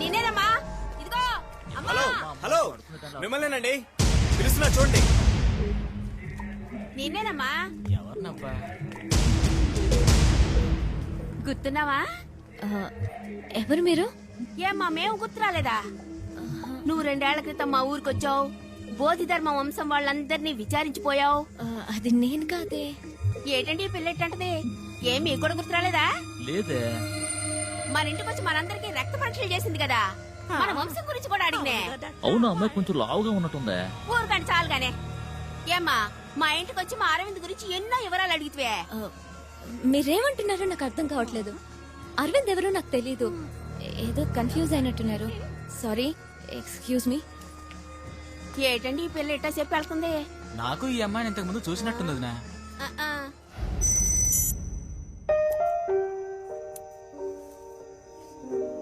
నేనేనమ్మా. ఇదిగో అమ్మా. Hello hello మిమ్మల్నేనండి పిలుస్తున్నా చూడండి. నేనేనమ్మా. ఎవరినబ్బా? గుర్తున్నావా? ఎవరు మీరు? ఏమ్మా మేము గుర్తురాలేదా? నువ్వు 2 ఏళ్ల క్రితం మా ఊరికొచ్చావు. బోధిధర్మ వంశం వాళ్ళందరినీ విచారించిపోయావు. అది నేను కాదే. ఏటండి పిల్లెట్టంటది? ఏమి కూడా గుర్తురాలేదా? లేదే. మన ఇంటికి వచ్చి మనందరికి రక్త పరీక్షలు చేసింది కదా, మన వంశం గురించి కూడా అడిగినే. అవును, అమ్మాయి కొంచెం లావుగా ఉన్నట్టుందే. ఊరుకండి చాలుగానే. ఏమ్మా మా ఇంటికి వచ్చి మా అరవింద్ గురించి ఎన్నో వివరాలు అడిగితే మీరేమంటున్నారో నాకు అర్థం కావట్లేదు. అరవింద్ ఎవరో నాకు తెలీదు. ఏదో కన్ఫ్యూజ్ అయినట్టున్నారు. Sorry, excuse me. ఏటండి ఈ పిల్ల ఇట్టా చెప్పి వెళ్తుంది? నాకు ఈ అమ్మాయిని ఇంతకు ముందు చూసినట్టుంది వదినా.